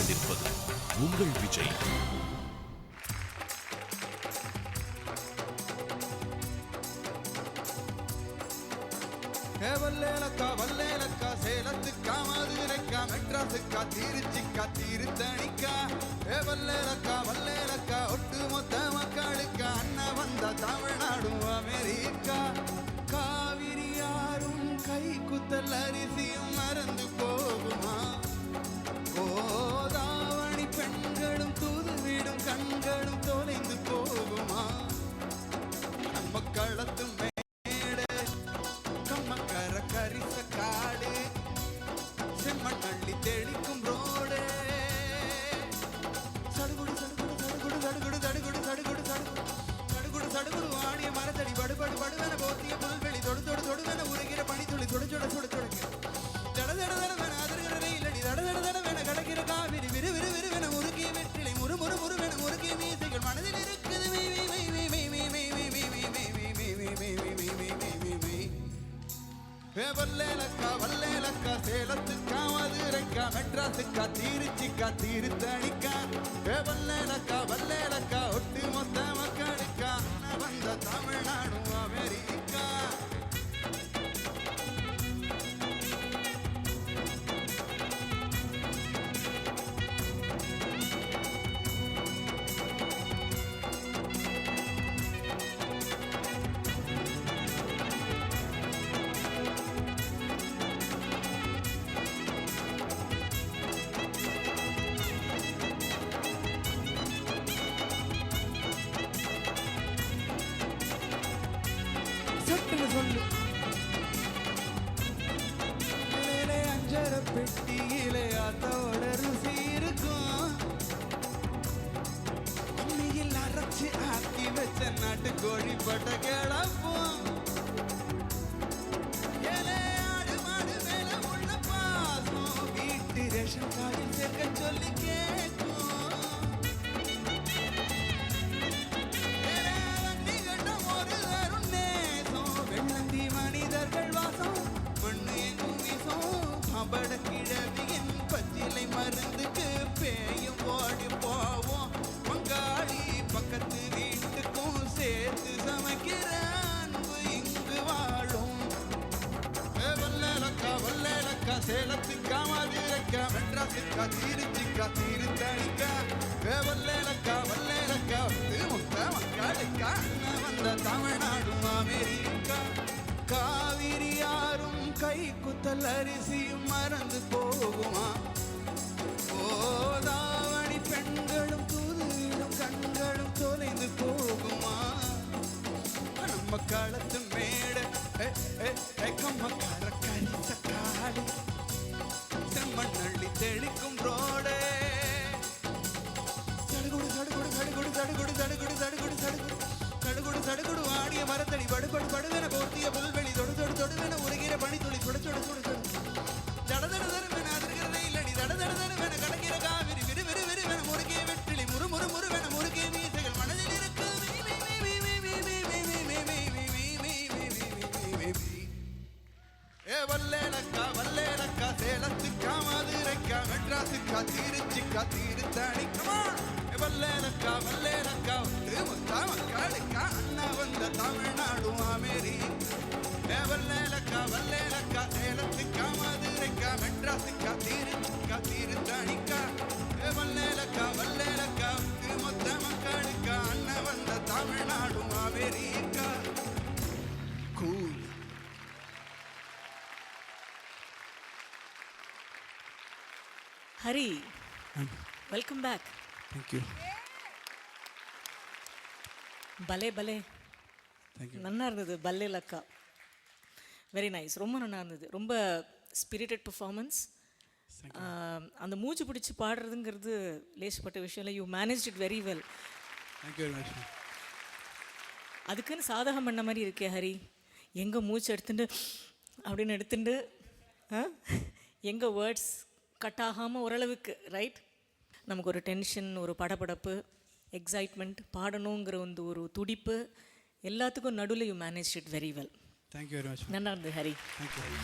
கொண்டிருப்பது உங்கள் விஜய். வல்லேலக்கா வல்லேலக்கா சேலத்துக்கா மதுரைக்கா மெட்ராஸுக்கா திருச்சிக்கா திருத்தணிக்கா வல்லேலக்கா வல்லேலக்கா ஒட்டு மொத்த மக்களுக்கா அண்ணன் வந்த தமிழ்நாடும் அமெரிக்கா. காவிரி யாரும் கை குத்தல் அரிசியும் மறந்து போகுமா? கோதாவணி பெண்களும் தூதுவிடும் கண்களும் தொலைந்து போகுமா? நம்ம களத்து செம்மண்ணள்ளி தெளிக்கும் ரோடு சடுகுடு சடுகுடு சடுகுடு சடுகுடு சடுகுடு சடுகுடு சடுகுடு சடுகுடு ஆடிய மரத்தடி படுபடு படுவென போத்திய புல்வெளி தொடு தொடு தொடுவென உருகிற பனித்துளி தொடு சொட சுட சுடக்கு தட தட தடவென அதிர்கிற ரயிலடி தட தட தடவென கடக்கிற காவிரி விறு விறு விறுவென உருகிய வெற்றிலை முறு முறு முறுவென முருகிய மீசைகள் மனதில் இருக்குது வல்லேலக்கா வல்லேலக்கா சேலத்துக்கா மதுரைக்கா மெட்ராஸுக்கா திருச்சிக்கா திருத்தணிக்கா வல்லேலக்கா வல்லேலக்கா ஒட்டு மொத்த மக்களுக்கா வந்த தமிழ்நாடும் அமெரிக்கா. சொல்லு அஞ்சர பெட்டியிலே ஆத்தோட ருசி இருக்கும். அம்மியில் அரைச்சி ஆக்கி வச்ச நாட்டு கோழி பட்ட கிளப்போம். ஆடு மாடு மேல உள்ள பாசம் வீட்டு ரேஷன் கார்டில் சேர்க்க சொல்லி கேட்கும். மனிதர்கள் வாசம் மண்ணு எங்கும் வீசும் படக்கிழவியின் பச்சிலை மருந்துக்கு பேயும் ஓடி போவோம். பங்காளி பக்கத்து வீட்டுக்கும் சேர்த்து சமைக்கிற அன்பு இங்கு வாழும். வல்லேலக்கா வல்லேலக்கா சேலத்துக்கா மதுரைக்கா மெட்ராஸுக்கா திருச்சிக்கா திருத்தணிக்கா வல்லேலக்கா வல்லேலக்கா மொத்த மக்களுக்கா அண்ணன் வந்த தமிழ்நாடும் அமெரிக்கா. காவிரி யாரும் கை குத்தல் அரிசியும் மறந்து போகுமா? கோதாவணி பெண்களும் தூதுவிடும் கண்களும் தொலைந்து போகுமா? நம்ம களத்து மேடு கம்மக்கார கரிச காடு செம்மண்ணள்ளி தெளிக்கும் ரோடு சடுகுடு சடுகுடு சடுகுடு சடுகுடு சடுகுடு சடுகுடு சடுகுடு சடுகுடு சடுகுடு ஆடிய மரத்தடி படுபடு படுவென போர்த்திய புல்வெளி தொடு தொடு தொடுவென உருகிற பனித்துளி சுட சுட சுட சுட தட தட தடவென அதிர்கிற ரயிலடி தட தட தடவென கடக்கிற காவிரி விறு விறு விறுவென முருகிய வெற்றிலை முறு முறு முறுவென முருகிய மீசைகள் மனதில் இருக்கு. வல்லேலக்கா வல்லேலக்கா சேலத்துக்கா மதுரைக்கா மெட்ராஸுக்கா திருச்சிக்கா திருத்தணிக்கா வல்லேலக்கா வல்லேலக்கா ஒட்டு மொத்த மக்களுக்கா அண்ணன் வந்த தமிழ்நாடும் அமெரிக்கா. வல்லேலக்கா வல்லேலக்கா சேலத்துக்கா மதுரைக்கா மெட்ராஸுக்கா திருச்சிக்கா திருத்தணிக்கா வல்லேலக்கா வல்லேலக்கா ஒட்டு மொத்த மக்களுக்கா அண்ணன் வந்த தமிழ்நாடும் America. Cool. Hari, welcome back. Thank you. பலே பலே Thank you. நல்லா இருந்தது. பல்லேலக்கா வெரி நைஸ், ரொம்ப நல்லா இருந்தது. ரொம்ப ஸ்பிரிட்டட் பர்ஃபார்மன்ஸ். அந்த மூச்சு பிடிச்சி பாடுறதுங்கிறது லேசப்பட்ட விஷயம் இல்லை. You manage it very well. Thank you very much. அதுக்குன்னு சாதகம் பண்ண மாதிரி இருக்கே ஹரி. எங்கே மூச்சு எடுத்துட்டு அப்படின்னு எடுத்துட்டு எங்கே வேர்ட்ஸ் கட் ஆகாமல் ஓரளவுக்கு ரைட். நமக்கு ஒரு டென்ஷன், ஒரு படபடப்பு, எக்ஸைட்மெண்ட், பாடணுங்கிற ஒரு துடிப்பு, எல்லாத்துக்கும் நடுவில் you manage it very well. Thank you very much. நல்லா இருந்தது ஹரி. தேங்க்யூ.